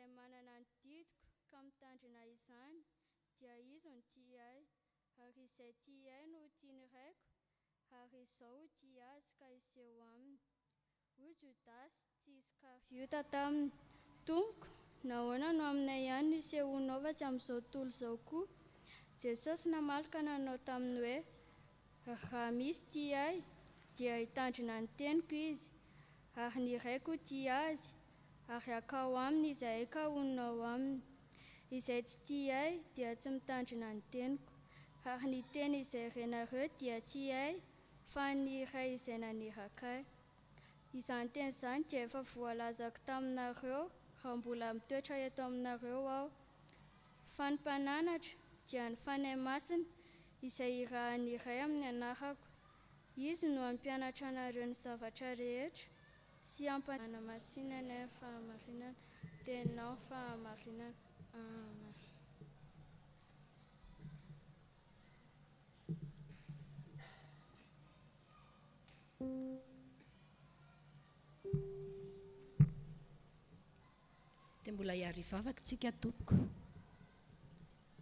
Zahay manana ny didiko ka mitandrina izany dia izy no tiay ary izay tiay no tiany raiko ary izao dia azy ka iseho aminy. Hoy Jodasy tsy Iskariota taminy: Tompoko, nahoana no aminay ihany no isehonao fa tsy amin'izao tontolo izao koa? Jesosy namalaka nanao taminy hoe: raha misy tiay dia hitandrina ny teniko izy, ary ny raiko tia azy, ary akao aminy izay ka hononao aminy. Izay tsy tiay dia tsy mitandrina ny teniko, ary ny teny izay renareo dia tsy ay fa ny iray izay nanerakay. Izany teny izany dia efa voalazako taminareo raha mbola mitoetra eto aminareo aho. Fa ny mpananatra dia ny Fanahy Masina izay irahan'ny iray amin'ny anarako. Izy no mampianatra anareo ny zavatra rehetra sy Fanahy Masina ny fahamarinana, teninao fahamarinana. Amen. Dia mbola hiary vavaka tsika tompoko.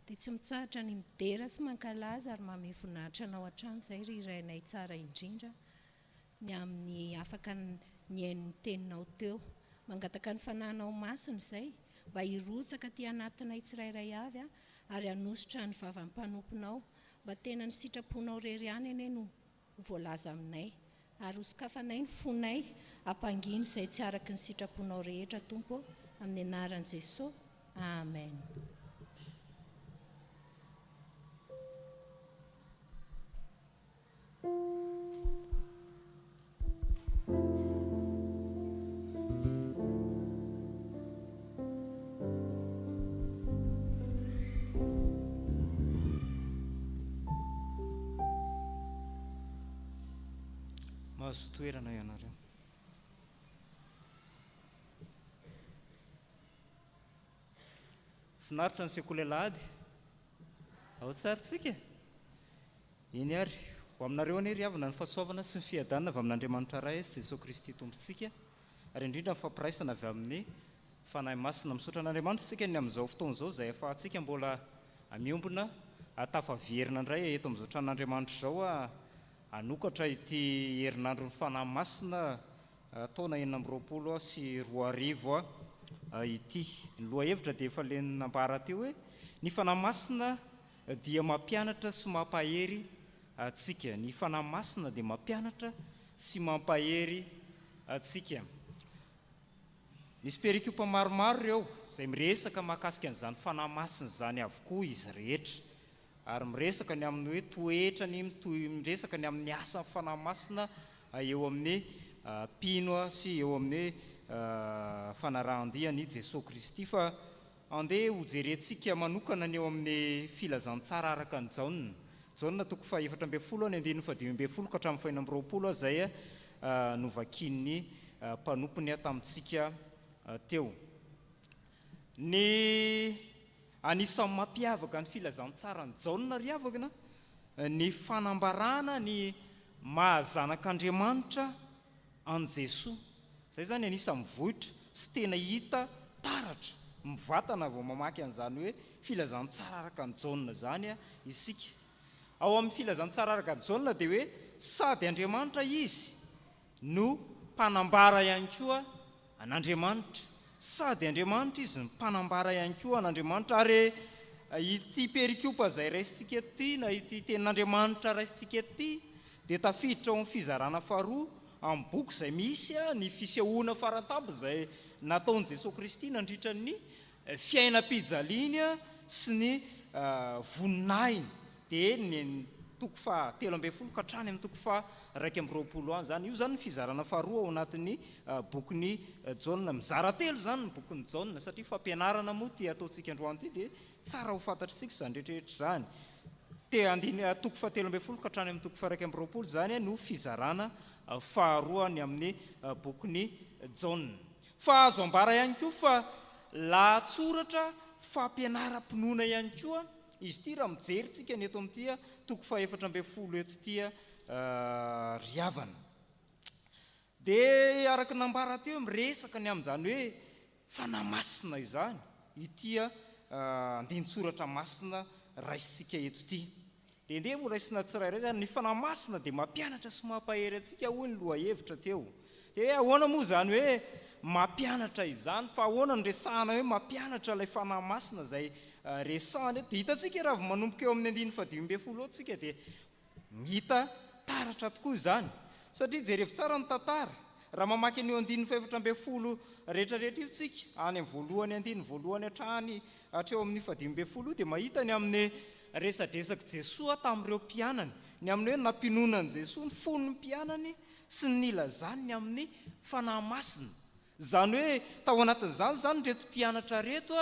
Dia tsy mitsahatra ny midera sy mankalaza ary manome voninahitra anao hatrany izay ry irainay tsara indrindra ny amin'ny afaka ny hain'ny teninao teo. Mangataka ny fanahinao masina izay mba hirotsaka ty anatinay tsirairay avy ary hanositra ny vavan'ny mpanomponao mba tena ny sitraponao rery ihany ene no voalaza aminay. Ary hosokafanay ny fonay hampangino izay tsy araky ny sitraponao rehetra tompo, amin'ny anaran'i Jesosy. Amen. Mahazo toerana ianareo. Finaritra ny sekoly Alahady. Ao tsara tsika. Iny ary ho aminareo anie ry havana ny fahasoavana sy ny fiadanana avy amin'Andriamanitra iray sy Jesosy Kristy tompontsika, ary indrindra ny fampiraisana avy amin'ny Fanahy Masina. Misaotra an'Andriamanitra tsika ny amin'izao fotoana izao izay efa tsika mbola miombona tafaverina indray eto amin'izao tranon'Andriamanitra izao hanokatra ity herinandro ny Fanahy Masina taona 2020 sy 2021 ity. Ny Lohahevitra dia efa le nambara teo hoe ny Fanahy Masina dia mampianatra sy mampahery atsika. Ny Fanahy Masina dia mampianatra sy mampahery atsika. Misy perikopa maromaro ireo izay miresaka mahakasika an'izany Fanahy Masina zany avokoa izy rehetra, ary miresaka ny amin'ny hoe toetrany, miresaka ny amin'ny asan'ny Fanahy Masina eo amin'ny mpino sy eo amin'ny fanarahan-diany Jesosy Kristy. Fa andeha hojerentsika manokana ny eo amin'ny filazantsara araka ny Jaona toko fa 4:10 ny 5:20 ka hatramin'ny 20 izay novakian'ny mpanompony tamintsika teo. Ny anisan'ny mampiavaka ny filazantsara ny Jaona ry havana ny fanambarana ny mahazanak'Andriamanitra an Jesosy. Zay zany anisan'ny mivohitra sy tena hita taratra mivatana vao mamaky an'izany hoe filazantsara araka ny Jaona zany isika. Ao amin'ny filazantsara araka ny Jaona dia hoe sady Andriamanitra izy no mpanambara ihany koa an'Andriamanitra, sady Andriamanitra izy ny mpanambara ihany koa an'Andriamanitra. Ary ity perikopa izay raisintsika ety na ity tenin'Andriamanitra raisintsika ety dia tafiditra ao amin'ny fizarana faharoa amin'ny boky izay misy ny fisehoana faratapa izay nataon'i Jesosy Kristy nandritra ny fiainam-pijaliany sy ny voninahiny. Dia ny toko fa 13 ka hatrany amin'ny toko fa 2:20 any zany. Io zany ny fizarana faharoa ao anatin'ny bokin'ny Jaona. Mizara telo zany ny bokin'ny Jaona satria fampianarana moa ty ataontsika androany ity dia tsara ho fantatritsika zany rehetrarehetra zany. Toko fa 13 ka hatrany amin'ny toko fa 2:20 zany no fizarana faharoa ny amin'ny bokin'ny Jaona. Fa azo ambara ihany koa fa lahatsoratra fampianaram-pinoana ihany koa izy ity raha mijery tsika ny eto amin'ity toko fa 4:20 eto ity ry havana. Dia araka nambara teo miresaka ny amin'izany hoe fanahy masina izany itya andinitsoratra masina raisitsika eto ity dia ndeha mo raisina tsirairay zany ny fanahy masina dia mampianatra sy mampahery antsika hoy ny lohahevitra teo dia ahoana moa zany hoe mampianatra izany fa ahoana ny resahana hoe mampianatra ilay fanahy masina zay resahana eto dia hitantsika raha vao manomboka eo amin'ny 150 tsika dia mihita taratra tokoa izany satria jerevy tsara ny tantara raha mamaky an'io 150 rehetrarehetra io tsika any amin'ny voalohany hatrany hatreo amin'ny 150 dia mahita ny amin'ny resadresaka Jesosy tamin'ireo mpianany ny amin'ny hoe nampinonany Jesosy ny fony ny mpianany sy ny nilazany ny amin'ny fanahy masina zany hoe tao anatin'izany zany reto mpianatra reto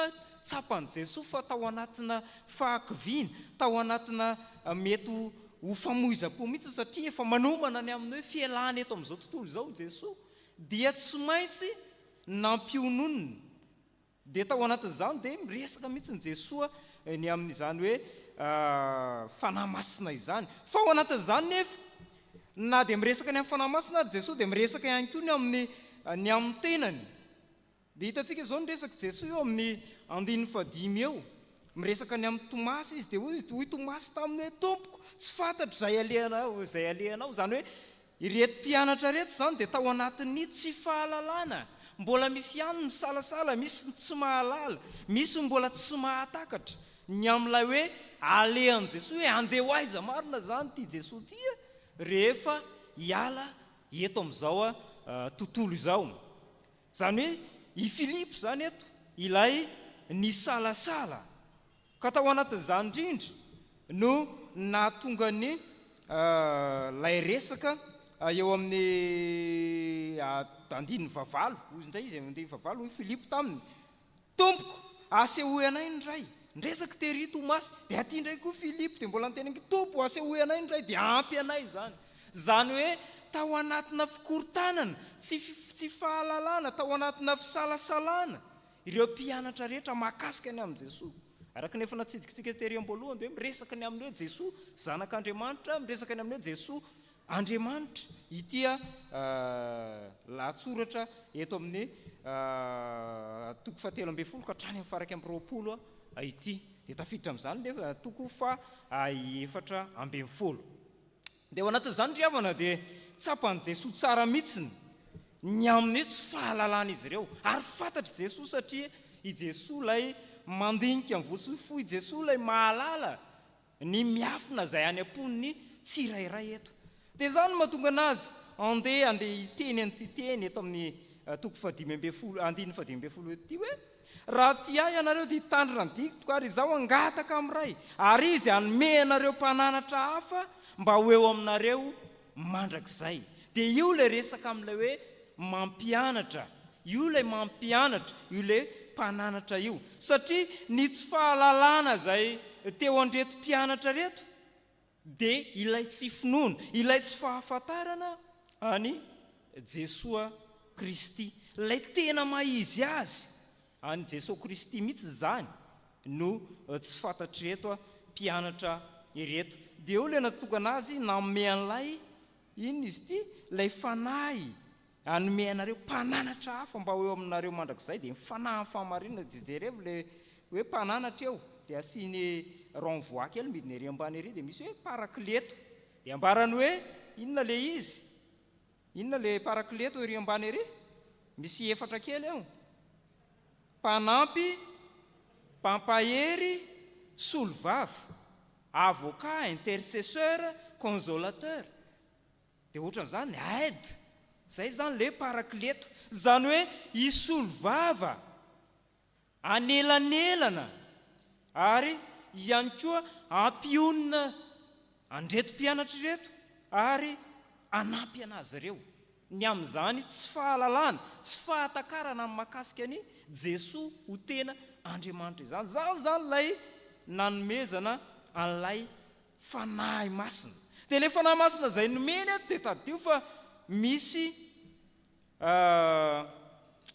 tsapany Jesosy fa tao anatina fahakiviana tao anatina mety ho famoizam-po mihitsy satria efa manomana ny amin'ny hoe fialana eto amin'izao tontolo izao Jesosy dia tsy maintsy nampiononony dia tao anatin'izany dia miresaka mihitsy ny Jesosy ny amin'izany hoe fanahy masina izany fa ao anatin'izany nefa na dia miresaka ny amin'ny fanahy masina ary Jesosy dia miresaka ihany koa ny amin'ny tenany dia hitantsika izao nyresaka Jesosy eo amin'ny 15 eo miresaka ny amin'ny Tomasy izy dia hoy Tomasy taminy hoe tompoko tsy fantatro zay alehanao zany hoe ireto mpianatra reto zany dia tao anatin'ny tsy fahalalana mbola misy ihany misalasala misy tsy mahalala misy mbola tsy mahatakatra ny amin'ilay hoe alehan' Jesosy hoe andeha ho aiza marina zany ty Jesosy ty rehefa hiala eto amin'izao tontolo izao zany hoe i Filipo zany eto ilay ny salasala ka tao anatin'izany indrindra no nahatonga ny lay resaka eo amin'ny 15 indray izy 15 hoy Filipo taminy tompoko asehoy anay ny ray ndresaka tery Tomasy dia aty indray koa Filipo dia mbola niteny tompo asehoy anay ny ray dia ampy anay zany hoe tao anatina fikorontanana tsy fahalalana tao anatina fisalasalana ireo mpianatra rehetra mahakasika ny amin'ny Jesosy araka nefa natsidikitsika tery am-boalohany dia miresaka ny amin'ny hoe Jesosy zanak'Andriamanitra miresaka ny amin'ny hoe Jesosy Andriamanitra itya latsoratra eto amin'ny 7 ka hatrany amin'ny faraky amin'ny 20 ity dia tafiditra amin'izany nefa 7 dia ao anatin'izany ry havana dia tsapany Jesosy tsara mihitsiny ny amin'ny tsy fahalalana izy ireo ary fantatry Jesosy satria i Jesosy lay mandinika ny voasy fo i Jesosy lay mahalala ny miafina zay any am-poniny tsirairay eto dia zany mahatonga anazy andeha hiteny antyteny eto amin'ny 15 ety hoe raha ty ahy ianareo dia hitandrina ny dikitoko ary izaho angataka amin'ray ary izy hanome anareo mpananatra hafa mba ho eo aminareo mandrakizay dia io lay resaka amin'ilay hoe mampianatra io lay mampianatra io lay mpananatra io satria ny tsy fahalalana zay teo andreto mpianatra reto dia ilay tsy finoana ilay tsy fahafantarana any Jesosy Kristy lay tena maizy azy any Jesosy Kristy mihitsy zany no tsy fantatry reto mpianatra ireto dia eo lay natonga anazy nanome an'ilay inona izy ity lay fanahy hanome anareo mpananatra hafa mba ho eo aminareo mandrakizay dia mifanahy fahamarinana dia jerevy le hoe mpananatra eo dia asiany renvoi kely midiny ery ambany ery dia misy hoe parakleto dia ambarany hoe inona le izy inona le parakleto ery ambany ery misy efatra kely eo mpanampy mpampahery solovavy avocat intercesseur consolateur dia ohatran'izany aide zay zany le parakleto zany hoe isolovava anelanelana ary ihany koa ampionina andreto mpianatra reto ary anampy anazy ireo ny amin'izany tsy fahalalana tsy fahatakarana amin'ny mahakasika ny Jesosy ho tena Andriamanitra zany lay nanomezana an'ilay fanahy masina dia ilay fanahy masina zay nomeny eto dia tadio fa misy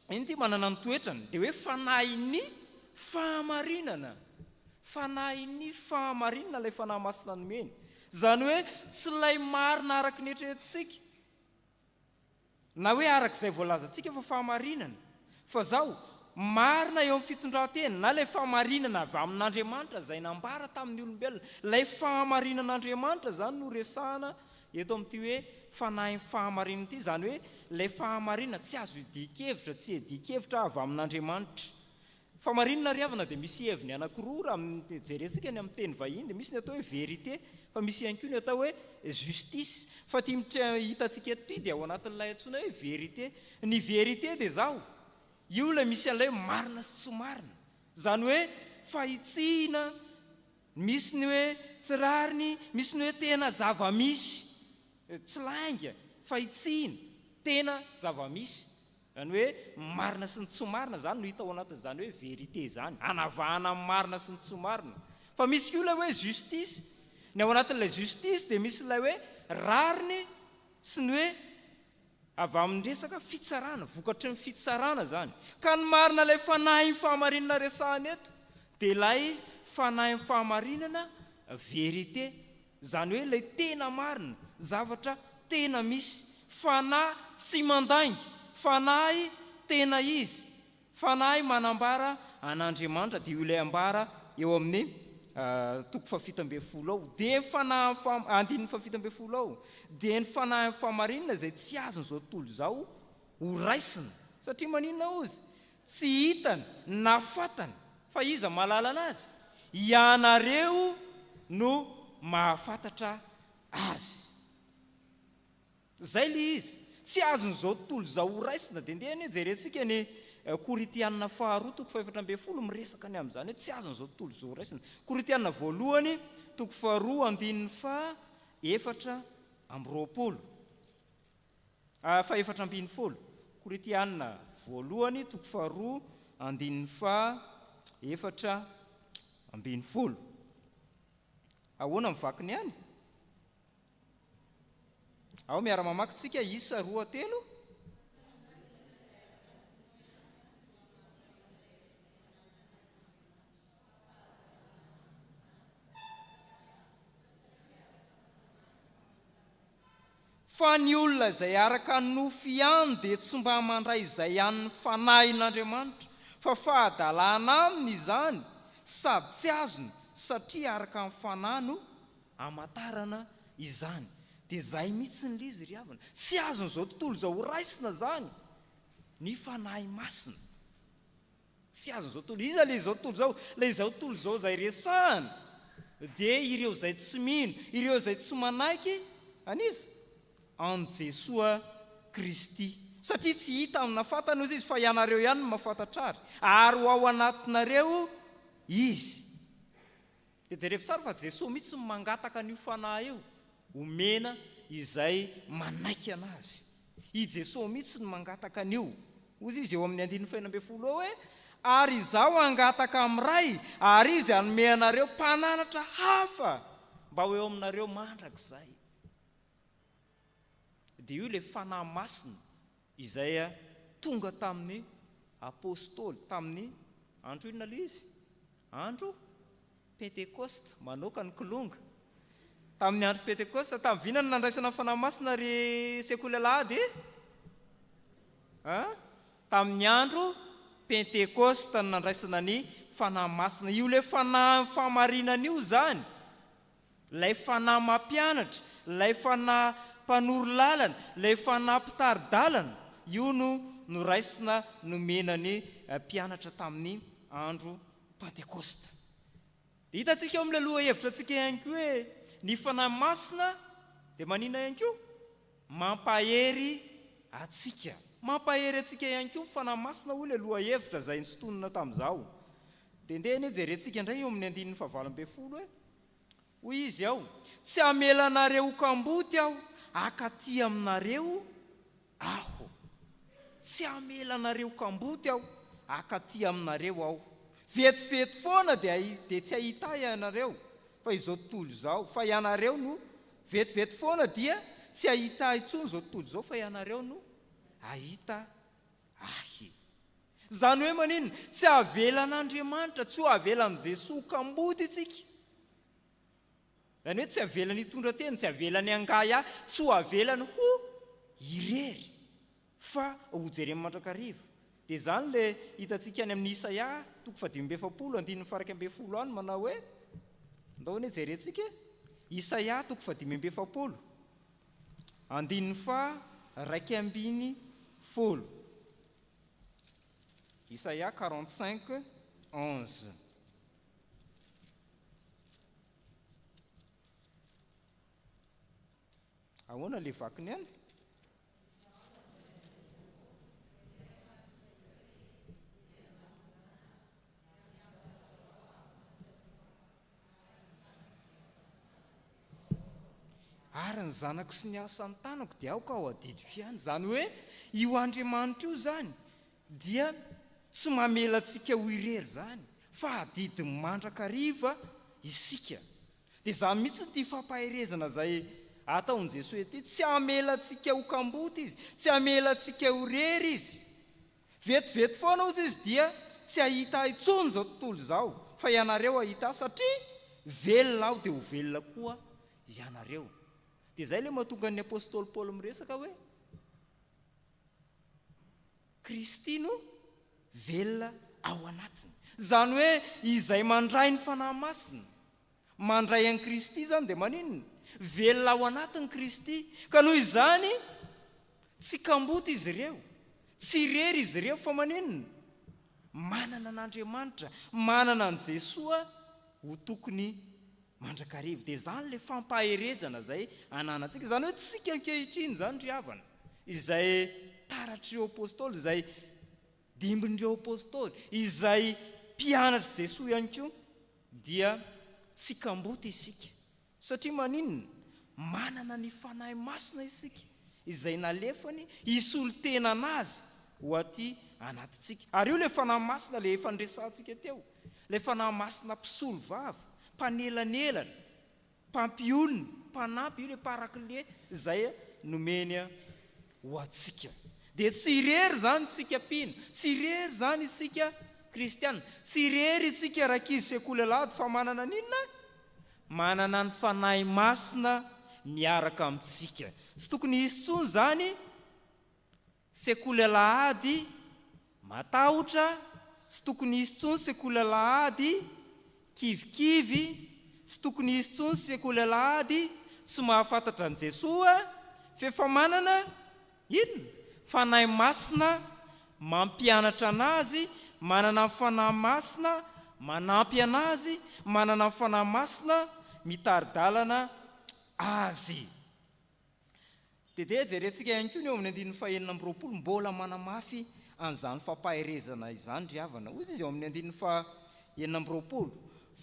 iny ty manana ny toetrany dia hoe fanahin'ny fahamarinana fanahin'ny fahamarinana ilay fanahy masina nomeny zany hoe tsy lay marina araka ny eritreretintsika na hoe arak'izay voalazantsika fa fahamarinana fa zao marina eo amin'ny fitondrantena na ilay fahamarinana avy amin'Andriamanitra izay nambara tamin'ny olombelona. Ilay fahamarinan'Andriamanitra zany no resahana eto amin'ity hoe fanahy fahamarinana ity, zany hoe ilay fahamarinana tsy azo idikevitra, tsy edikevitra avy amin'Andriamanitra. Fahamarinana ry havana dia misy heviny anankiroa raha jerentsika ny amin'ny teny vahiny, dia misy ny atao hoe vérité, fa misy ihany koa ny atao hoe justice. Fa ty hitantsika eto ty dia ao anatin'ilay antsoina hoe vérité. Ny vérité dia zao, io ilay misy an'ilay marina sy tsy marina, zany hoe fahitsihana, misy ny hoe tsy rariny, misy ny hoe tena zava-misy, tsy lainga, fahitsihana, tena zava-misy, zany hoe marina sy ny tsy marina zany no hita ao anatin'izany hoe vérité zany, anavahana amin'ny marina sy ny tsy marina. Fa misy koa ilay hoe justice. Ny ao anatin'ilay justice dia misy ilay hoe rariny sy ny hoe avy amin'ny resaka fitsarana, vokatry ny fitsarana zany. Ka ny marina ilay fanahy fahamarinana resahana eto dia ilay fanahy fahamarinana vérité, zany hoe ilay tena marina, zavatra tena misy, fanahy tsy mandangy, fanahy tena izy, fanahy manambara an'Andriamanitra. Dia io ilay ambara eo amin'ny toko faha-17 ao, dia fanahy andininy faha-17 ao, dia ny fanahy fahamarinana izay tsy azon'izao tontolo izao ho raisina, satria maninona ozy tsy hitany na fatany, fa iza mahalala anazy? Ianareo no mahafantatra azy. Zay le izy, tsy azon'izao tontolo izao ho raisina. Dia ndeny jerentsika ny Korintianina 2:4 miresaka ny amin'izany hoe tsy azon'izao tontolo izao ho raisina. Korintianina 2:2 fa 4:20. Korintianina 2:4 ahoana mivaky ny any? Ao miara-mamakitsika isa 2:3. Fa ny olona izay araka ny nofy ihany dia tsy mba mandray izay ihany fanahin'Andriamanitra, fa fahadalana aminy izany, sady tsy azony satria araka ny fanahy no amatarana izany. Dia izay mihitsy ny lizy ry havana, tsy azon'izao tontolo izao ho raisina zany ny fanahy masina, tsy azon'izao tontolo. Iza le izao tontolo izao? Le izao tontolo izao izay resahana dia ireo izay tsy mino, ireo izay tsy manaiky aniza an Jesosy Kristy, satria tsy hita amina fatana ozy izy, fa ianareo ihany no mahafantatra ary ho ao anatinareo izy. Dia jereo tsara fa Jesosy mihitsy no mangataka an'io fanahy io, omena izay manaiky anazy. I Jesosy mihitsy no mangataka an'io. Ozy izy eo amin'ny 19 ao hoe ary izaho angataka amin'ray ary izy hanome anareo mpananatra hafa mba ho eo aminareo mandrakizay. Dia io ilay fanahy masina izay tonga tamin'ny apôstôly tamin'ny andro inona le izy? Andro Pentekosta, manoka ny kolonga. Tamin'ny andro Pentekosta, tamin'ny vinany nandraisana fanahy masina ry sekoly Alahady? Tamin'ny andro Pentekosta no nandraisana ny fanahy masina. Io ilay fanahy fahamarinana io zany, ilay fanahy mampianatra, ilay fanahy mpanoro lalana, ilay fanahy mpitari-dalana, io no raisina nomena ny mpianatra tamin'ny andro Pentekosta. Dia hitantsika eo amin'ilay lohahevitra antsika ihany koa hoe ny fanahy masina dia manina ihany koa? Mampahery atsika. Mampahery atsika ihany koa fanahy masina hoy ilay lohahevitra izay nsotonina tamin'izao. Dia ndeny jerentsika indray eo amin'ny 19 hoe hoy izy ao, tsy hamela anareo kamboty aho akaty aminareo aho. Tsy hamela anareo kamboty aho akaty aminareo aho. Vetivety foana dia tsy ahita ianareo fa izao tontolo izao, fa ianareo no vetivety foana dia tsy ahita intsony izao tontolo izao, fa ianareo no ahita ahy. Zany hoe maninona? Tsy avelan'Andriamanitra, tsy ho avelan'i Jesosy kamboty itsika. Zany hoe tsy avelany hitondra tena, tsy avelany angay ahy, tsy ho avelany ho irery, fa ho jereny mandrakariva. dia zany le hitantsika any amin'ny Isaia 5:7 andininy faraka 10 any manao hoe ndao ny jerentsika Isaia 5:7 andininy fa 2:10 Isaia 45:11 ahoana le vakiny any ary ny zanako sy ny asan'ny tanako dia aoka ao adidiko ihany. Zany hoe io Andriamanitra io zany dia tsy mamela antsika ho irery zany fa adidy mandrakariva isika. Dia zany mihitsy ty fampaherezana zay ataon' Jesosy ety, tsy hamela antsika ho kamboty izy, tsy hamela antsika ho irery izy. Vetivety foana ozy izy dia tsy ahita intsony zao tontolo zao, fa ianareo ahita satria velona aho dia ho velona koa ianareo. Dia zay le mahatonga ny apôstôly Paoly miresaka hoe Kristy no velona ao anatiny. Zany hoe izay mandray ny fanahy masina, mandray an'i Kristy zany dia maninona? Velona ao anatiny Kristy. Ka noho izany tsy kamboty izy ireo, tsy irery izy ireo, fa maninona? Manana an'Andriamanitra, manana an' Jesosy ho tokony mandrakariva. Dia zany le fampaherezana zay ananantsika. Zany hoe tsika ankehitriny zany ry havana, izay taratry apôstôly, izay dimbin'ireo apôstôly, izay mpianatra Jesosy ihany koa, dia tsy kamboty isika. Satria maninona? Manana ny fanahy masina isika, izay nalefany hisolo tena anazy ho aty anatitsika. Ary io le fanahy masina le efa nresantsika teo, le fanahy masina mpisolo vava, mpanelanelana, mpampionina, mpanampy, io le parakle zay nomeny ho atsika. Dia tsy irery zany tsika mpino, tsy irery zany isika kristianina, tsy irery isika rakizy sekoly alahady, fa manana ninona? Manana ny fanahy masina miaraka amintsika. Tsy tokony hisy intsony zany sekoly alahady matahotra, tsy tokony hisy intsony sekoly alahady kivikivy, tsy tokony hisy intsony sekoly alahady tsy mahafantatra an' Jesosy, fa efa manana inona? Fanahy masina mampianatra anazy, manana fanahy masina manampy anazy, manana fanahy masina mitaridalana azy. Dia jerentsika ihany koa ny eo amin'ny 2:9 mbola manamafy an'izany fampaherezana izany ry havana. Ozy izy eo amin'ny 2:9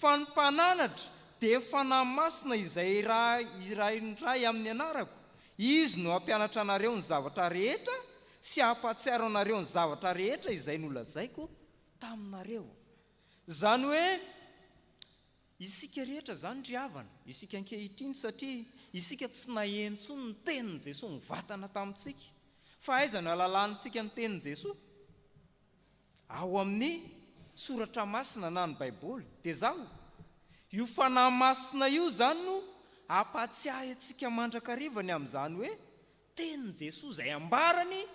fa ny mpananatra dia fanahy masina izay iray amin'ny anarako, izy no hampianatra anareo ny zavatra rehetra sy hampatsiaro anareo ny zavatra rehetra izay nolazaiko taminareo. Zany hoe isika rehetra zany ry havana, isika ankehitriny, satria isika tsy nahentsony ny tenin' Jesosy nivatana tamintsika. Fa aiza no alalantsika ny tenin' Jesosy? Ao amin'ny soratra masina na ny Baiboly. Dia zao io fanahy masina io zany no ampatsiahy antsika mandrakarivany amin'izany hoe tenin' Jesosy izay ambarany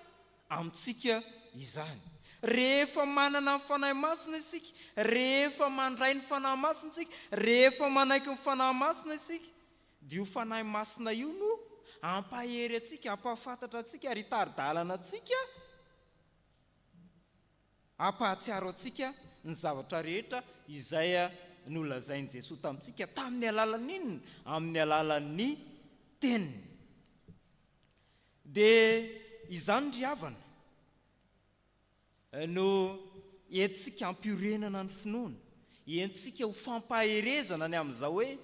amintsika izany. Rehefa manana ny fanahy masina isika, rehefa mandray ny fanahy masina isika, rehefa manaiky ny fanahy masina isika, dia io fanahy masina io no ampahery atsika, ampahafantatra atsika, ary taridalana atsika, ampahatsiaro atsika ny zavatra rehetra izay nolazain'i Jesosy tamintsika tamin'ny alalan'ny inona? Amin'ny alalan'ny teniny. Dia izany ry havana no entsika hampiorenana ny finoana, entsika ho fampaherezana ny amin'izao hoe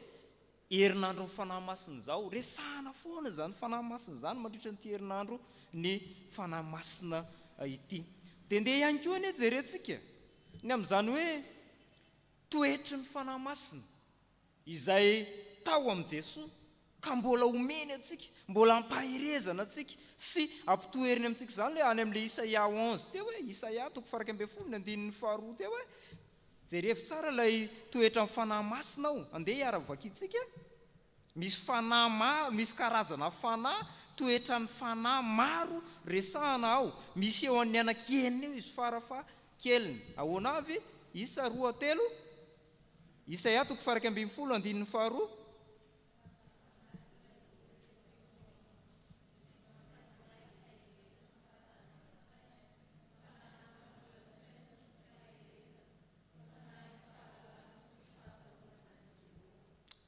herinandro ny fanahy masina izao. Resahana foana zany fanahy masina zany mandritra nyity herinandro ny fanahy masina ity. Dia ndeha ihany koa ny jerentsika ny amin'izany hoe toetry ny fanahy masina izay tao amin'i Jesosy, ka mbola omeny atsika, mbola hampaherezana atsika sy ampitoeriny amintsika. Zany le any amin'le Isaia 11 teo hoe, Isaia 12:2 teo hoe, jerevy tsara ilay toetra amin'ny fanahy masina ao. Andeha hiara-vakitsika, misy fanahy misy karazana fanahy toetra ny fanahy maro resahana ao. Misy eo amin'ny anakeniny eo izy farafa keliny. Ahoana avy? Isa 2 3 Isaia 12:12.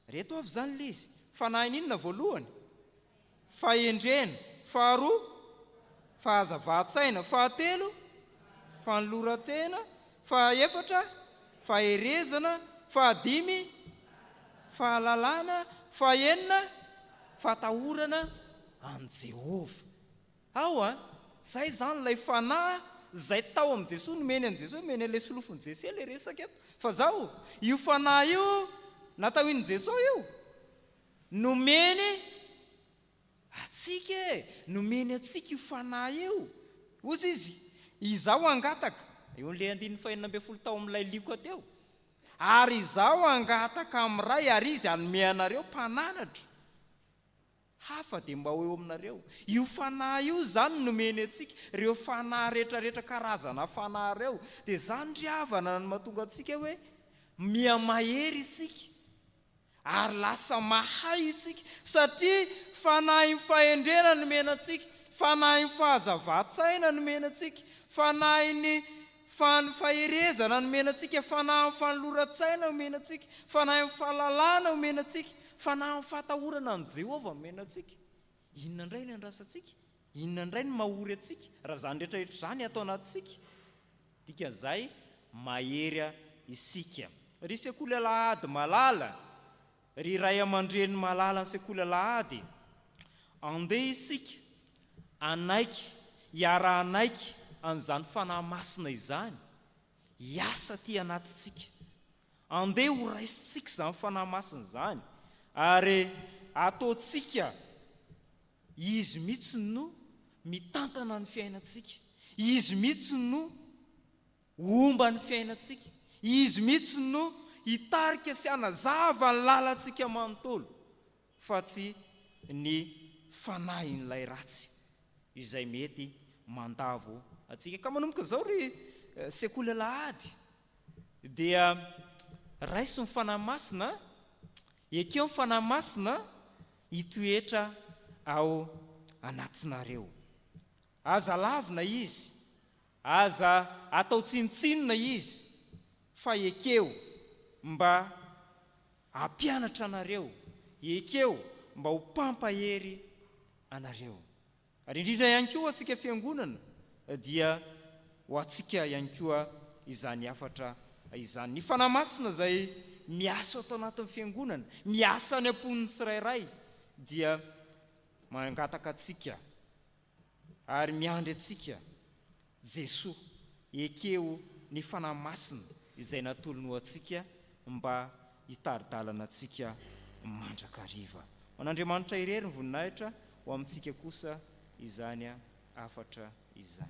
Reto avy zany le izy. Fanahy n'inona voalohany? Fahendrena. Faharoa, fahazava-tsaina. Fahatelo, fanoloran-tena. Fahaefatra, faherezana. Fahadimy, fahalalana. Fahaenina, fatahorana an Jehova. Ao zay zany lay fanahy zay tao am Jesosy, nomeny an Jesosy, meny le solofon Jesosy le resaka eto. Fa zao io fanahy io natao in Jesosy io nomeny atsika, nomeny atsika io fanahy io. Ozy izy izaho angataka eo le 140 tao amin'ilay liko teo, ary izaho angataka amin'ray ary izy anome anareo mpananatra hafa dia mba ho eo aminareo. Io fanahy io zany nomeny atsika, reo fanahy rehetrarehetra karazana fanahy reo. Dia zany ry havana no mahatonga atsika hoe miamahery isika ary lasa mahay isika, satria fanahy fahendrena nomena atsika, fanahy fahazava-tsaina nomena atsika, fanahy ny faherezana nomena atsika, fanahy fanoloran-tsaina nomena atsika, fanahy fahalalana nomena atsika, fanahy fatahorana an Jehova nomena atsika. Inona indray ny andrasa atsika? Inona indray ny mahory atsika? Raha zany rehetrarehetra zany atao anatsika, dikan'izay mahery isika. Ry sekoly Alahady malala, ry ray aman-dreny malala ny sekoly Alahady, andeha isika anaiky, hiara anaiky an'izany fanahy masina izany, hiasa ty anatitsika. Andeha ho raisitsika izany fanahy masina izany, ary ataotsika izy mihitsy no mitantana ny fiainatsika, izy mihitsy no omba ny fiainatsika, izy mihitsy no hitarika sy hanazava ny lalantsika manontolo, fa tsy ny fanahin'ilay ratsy izay mety mandavo atsika. Ka manomboka zao ry sekoly Alahady dia raisy ny fanahy masina, ekeo ny fanahy masina hitoetra ao anatinareo. Aza lavina izy, aza atao tsinotsinona izy, fa ekeo mba hampianatra anareo, ekeo mba ho pampahery anareo. Ary indrindra ihany koa atsika fiangonana dia ho atsika ihany koa izany hafatra izany. Ny fanahy masina zay miasa atao anatin'ny fiangonana, miasa ny amponiny tsirairay, dia mangataka atsika ary miandry atsika Jesosy ekeo ny fanahy masina izay natolony ho atsika mba hitaridalana atsika mandrakariva. Man'Andriamanitra irery ny voninahitra ho amintsika kosa izany hafatra izany.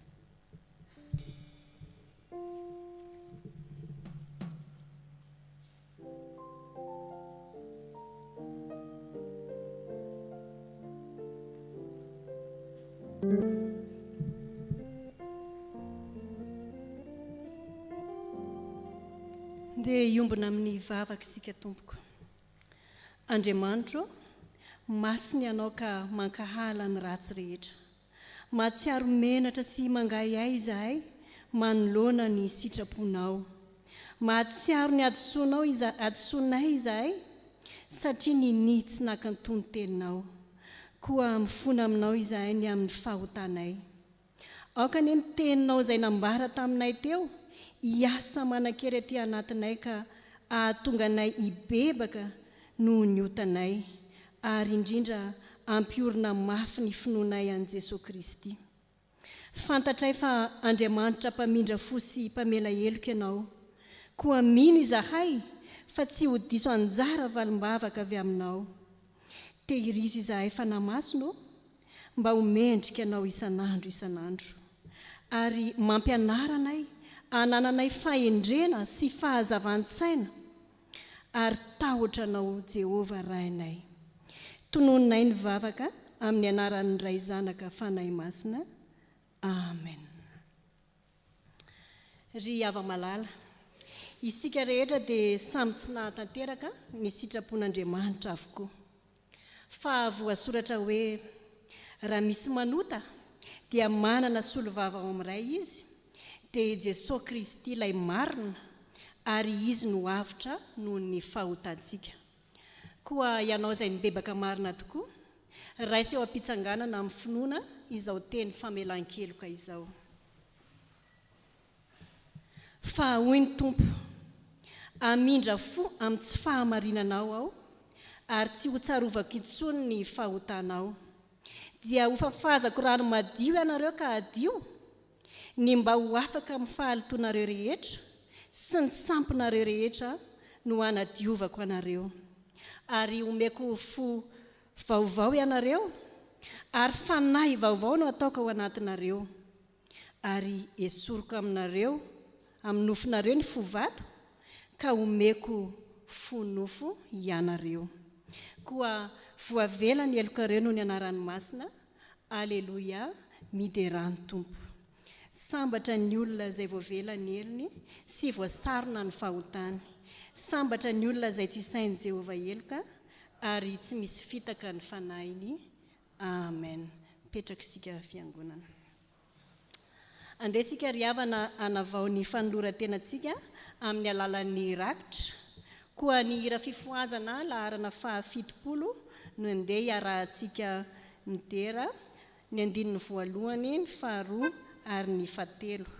Dia iombona amin'ny vavaka isika tompoko. Andriamanitra, masiny ianao ka mankahala ny ratsy rehetra, mahatsiaro menatra sy mangay ahy izahay manoloana ny sitraponao, mahatsiaro ny adisoanay izahay satria ninitsy nakantony teninao, koa mifona aminao izahay ny amin'ny fahotanay. Aoka ny teninao izay nambara taminay teo, hiasa manan-kery aty anatinay ka ahatonga anay hibebaka noho ny otanay, ary indrindra ampiorina mafy ny finoanay an Jesosy Kristy. Fantatray fa Andriamanitra mpamindra fo sy mpamela heloka ianao, koa mino izahay fa tsy ho diso anjara valim-bavaka avy aminao. Tehirizo izahay fanahy masina mba homendrika anao isanandro, ary mampianaranay, anananay fahendrena sy fahazavan-tsaina, ary tahotra anao Jehova rainay. Tononinay ny vavaka amin'ny anaran'ny ray zanaka Fanahy Masina. Amen. Ry ava-malala, isika rehetra dia samy tsy nahatanteraka ny sitrapon'Andriamanitra avokoa. Fa voasoratra hoe raha misy manota dia manana solovava ao amin'ray izy, dia Jesosy Kristy ilay marina, ary izy no avitra noho ny fahotantsika. Koa ianao izay nibebaka marina tokoa, raisy eo am-pitsanganana amin'ny finoana izao teny famelan-keloka izao. Fa hoy ny Tompo, amindra fo amin'ny tsy fahamarinanao aho, ary tsy ho tsarovako intsony ny fahotanao. Dia ho fafazako rano madio ianareo ka adio, ny mba ho afaka amin'ny fahalotonareo rehetra sy ny sampinareo rehetra no hanadiovako anareo. Ary omeko fo vaovao ianareo, ary fanahy vaovao no ataoko ao anatinareo. Ary esoroko aminareo, amin'ny nofinareo ny fovato, ka omeko fonofo ianareo. Koa voavela ny elokareo noho ny anaran'ny Masina. Aleloia, miderany Tompo. Sambatra ny olona izay voavela ny elony sy voasarona ny fahotany. Sambatra ny olona izay tsy sain'i Jehovah eloka ary tsy misy fitaka ny fanahiny. Amen. Petraka isika fiangonana. Andesika ry havana anavao ny fanoloran-tenantsika amin'ny alalan'ny rakitra. Koa ny hira fifoazana laharana 70 no andeha iarahantsika midera, ny andininy voalohany, ny faharoa ary ny fahatelo.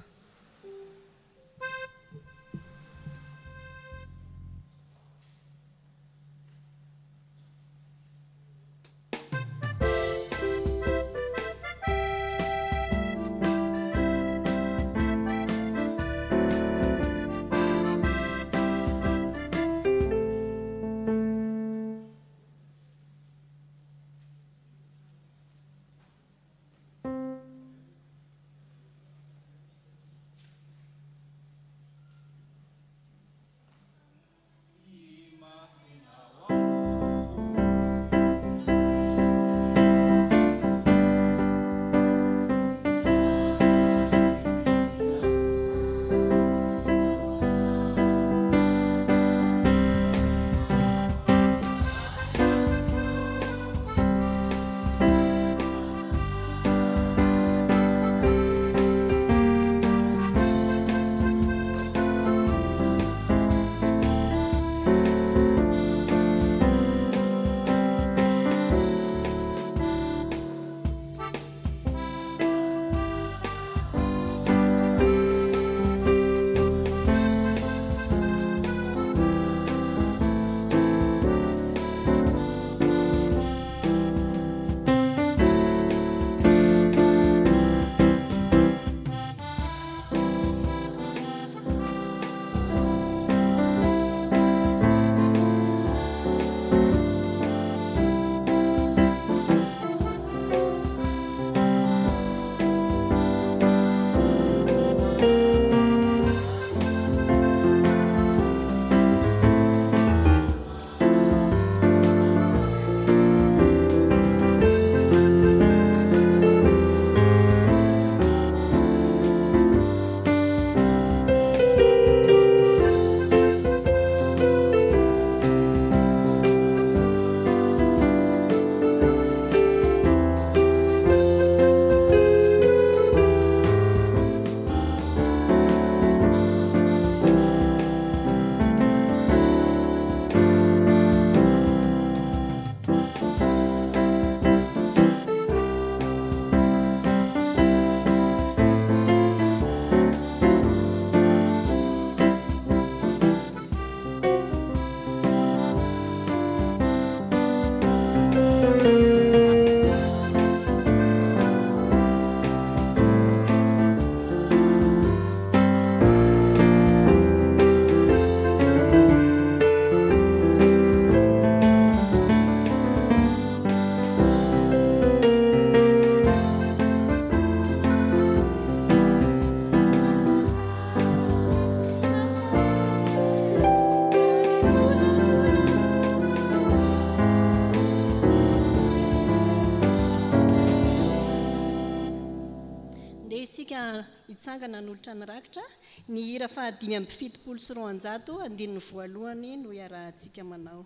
fitsangana n'olotra nyrakitra ny hira fa 570 andininy voalohany no iarahantsika manao.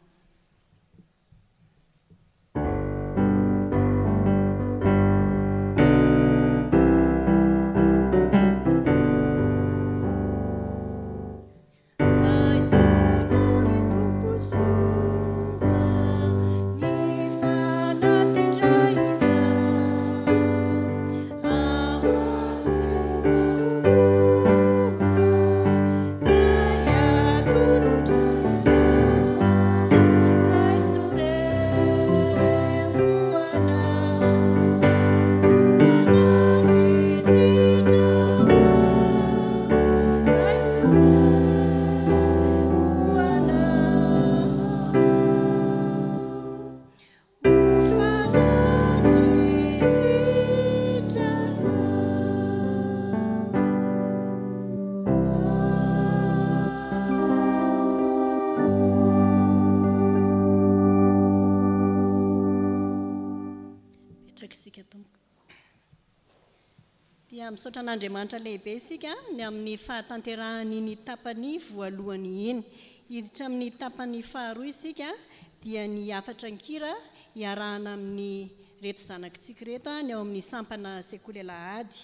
Dia misaotra an'Andriamanitra lehibe isika ny amin'ny fahatanterahany ny tapany voalohany iny. Hiditra amin'ny tapany faharoa isika dia ny 4 ankira iarahana amin'ny reto zanakitsika reto ny ao amin'ny sampana sekoly Alahady.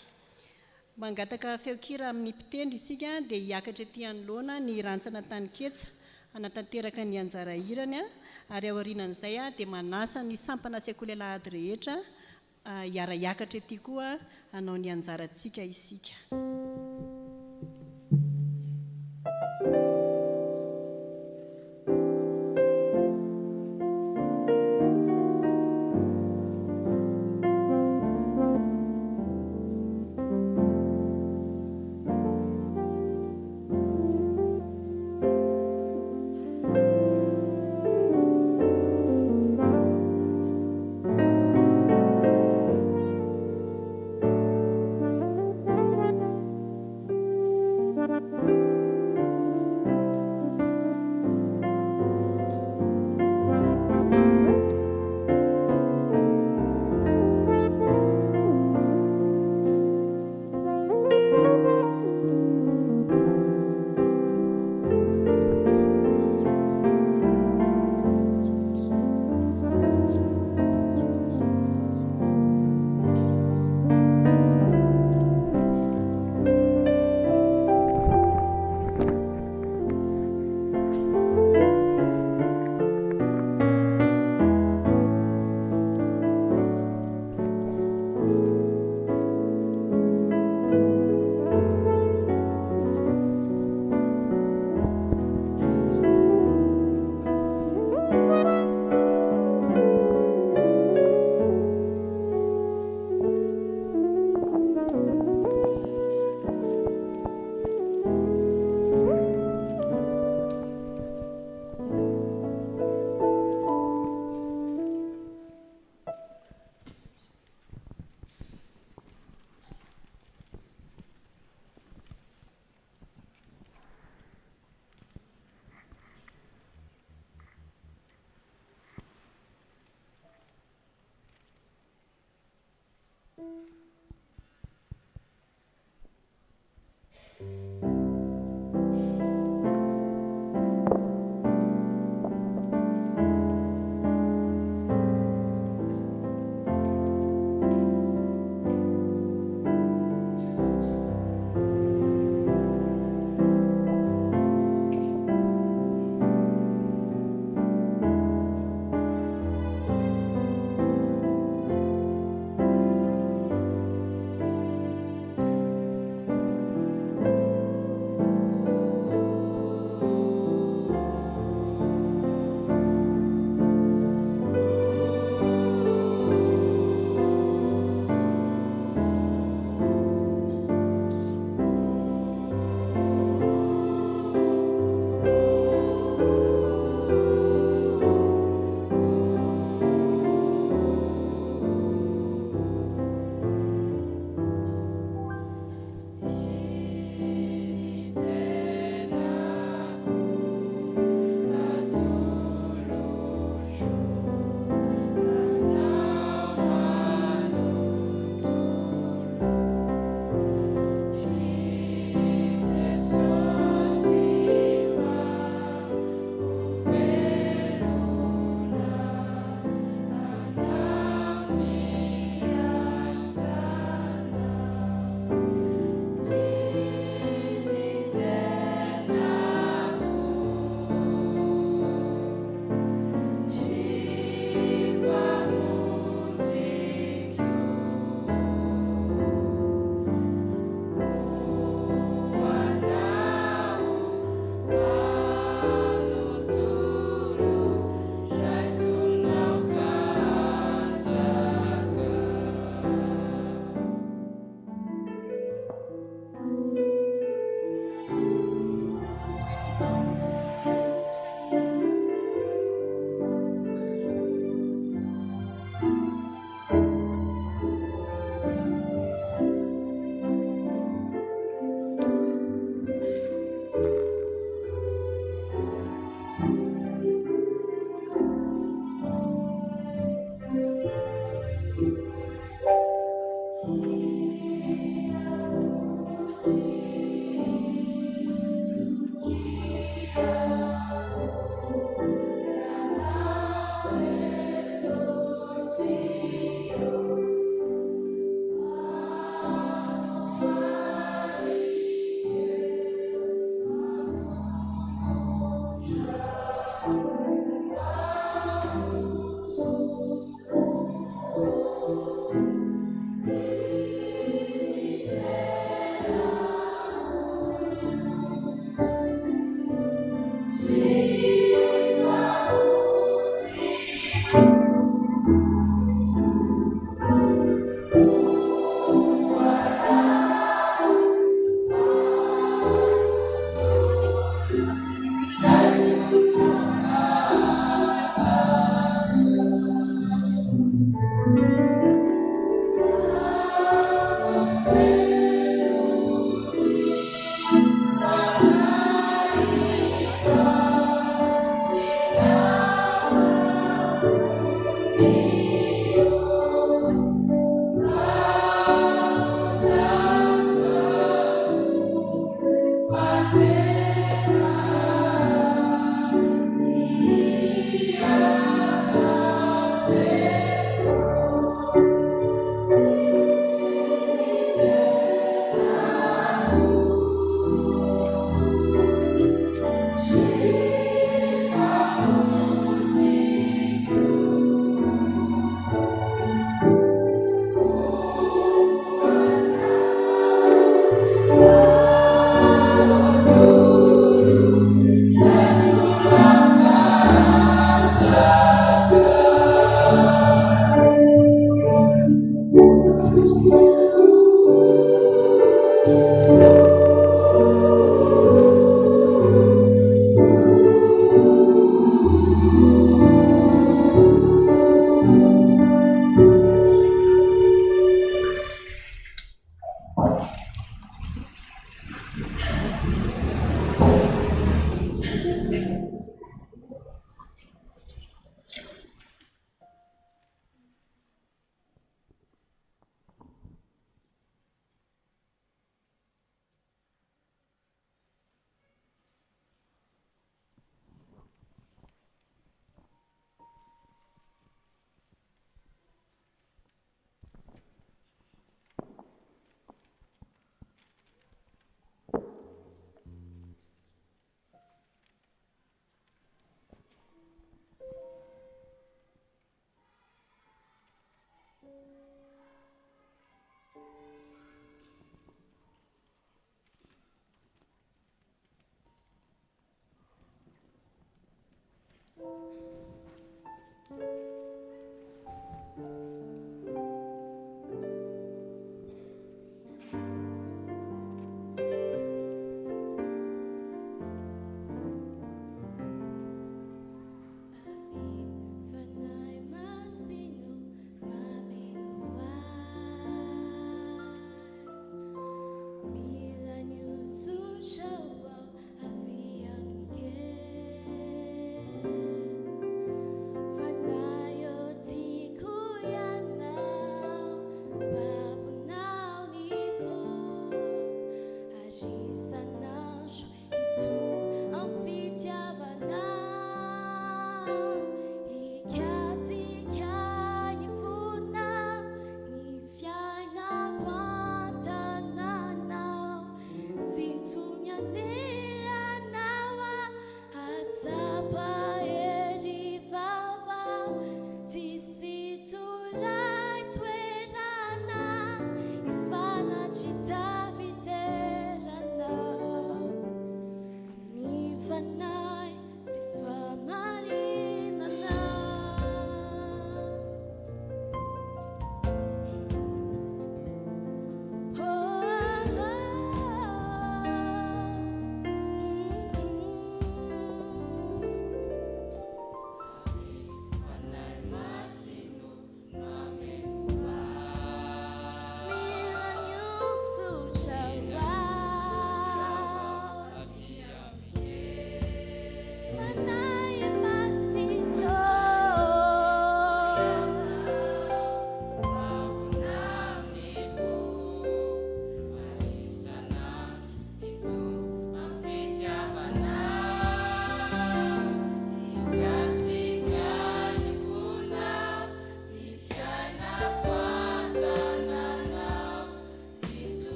Mangataka feokira amin'ny mpitendry isika dia hiakatra ety anoloana ny rantsana tany ketsa anatanteraka ny anjara hirany ary aorianan'izay dia manasa ny sampana sekoly Alahady rehetra hiara-iakatra ety koa anao ny anjarantsika isika.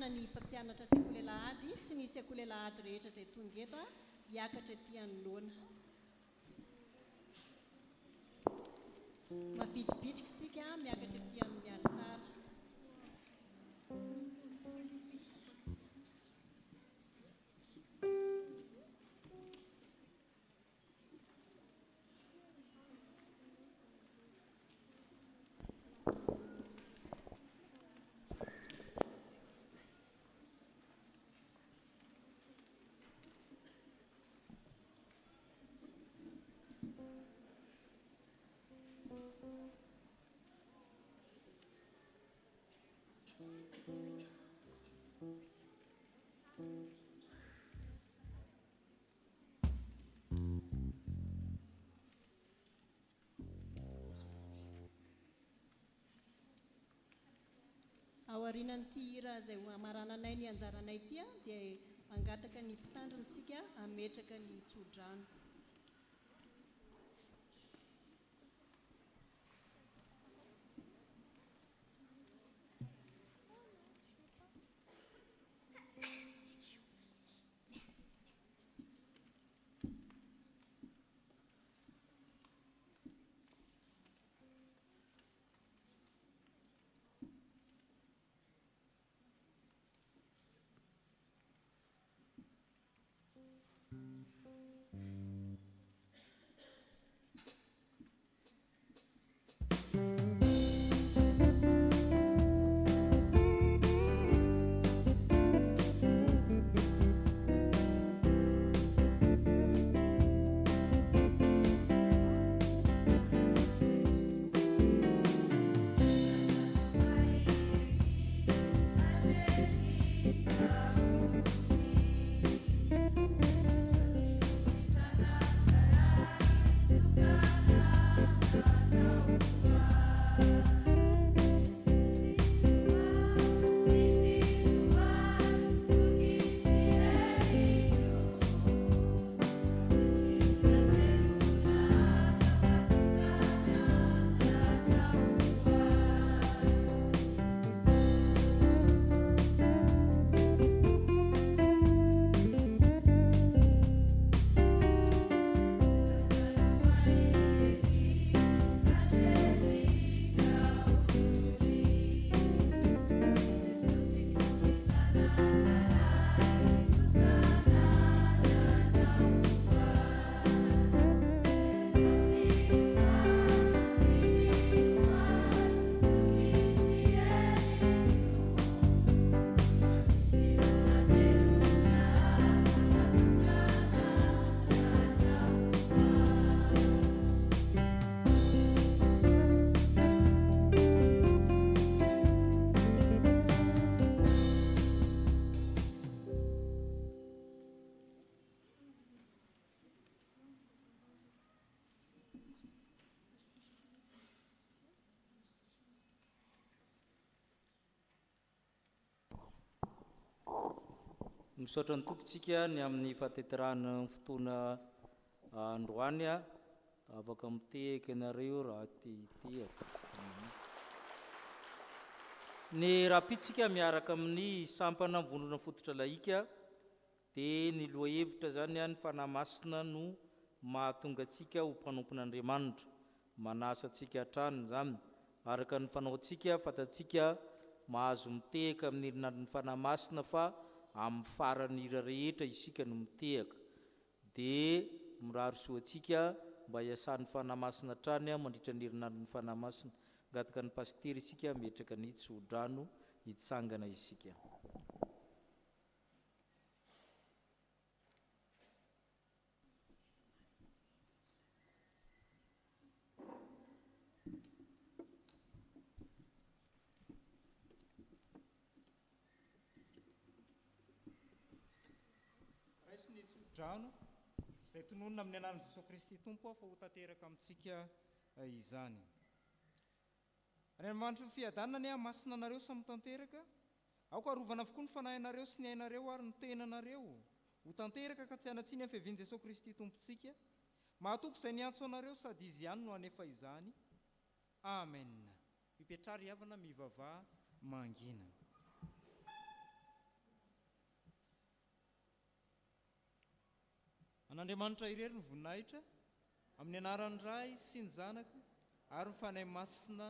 Ahitana ny mpampianatra sekoly Alahady sy ny sekoly Alahady rehetra izay tonga eto hiakatra etỳ anoloana. Mavitribitrika isika miakatra etỳ amin'ny alitara. Ao aorianan'ity hira izay marananay ny anjaranay ity dia mangataka ny mpitandrontsika ametraka ny tsodrano. Misaotra ny tompontsika ny amin'ny fahateterahana ny fotoana androany afaka mitehaka ianareo raha tiatiaka. Ny rapitsika miaraka amin'ny sampana vondrona fototra laika dia ny lohahevitra zany ny Fanahy Masina no mahatonga atsika ho mpanompon'Andriamanitra, manasa atsika hatrany zany araka ny fanaontsika fatatsika mahazo mitehaka amin'ny herinandro ny Fanahy Masina fa amin'ny farany hira rehetra isika no mitehaka dia miraro soantsika mba hiasan'ny Fanahy Masina hatrany mandritra ny herinandro ny Fanahy Masina. Gataka ny pastery isika metraka ny tsodrano hitsangana isika. Raisiny tsodrano izay tononona amin'ny anaran'i Jesosy Kristy Tompo fa ho tanteraka amintsika izany. Andriamanitra ny fiadanana masina anareo samy tanteraka, aoka arovana avokoa ny fanahinareo sy ny ainareo ary ny tenanareo ho tanteraka ka tsy hanatsiny amin'ny fiavian'i Jesosy Kristy Tompontsika, mahatoko izay niantso anareo sady izy ihany no hanefa izany. Amen. Mipetrary havana mivavah mangina. an'andriamanitra irery ny voninahitra amin'ny anaran'ny ray sy ny zanaka ary ny fanahy masina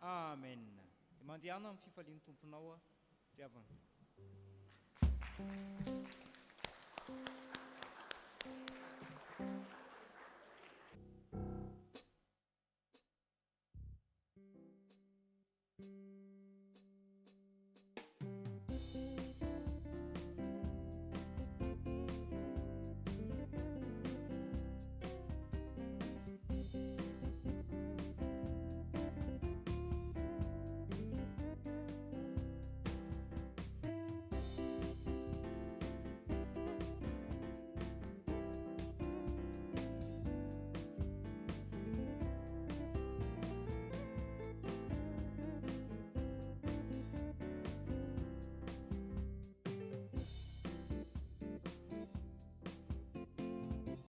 amen. Dia mandehana amin'ny fifalian'ny tomponao a ry havana.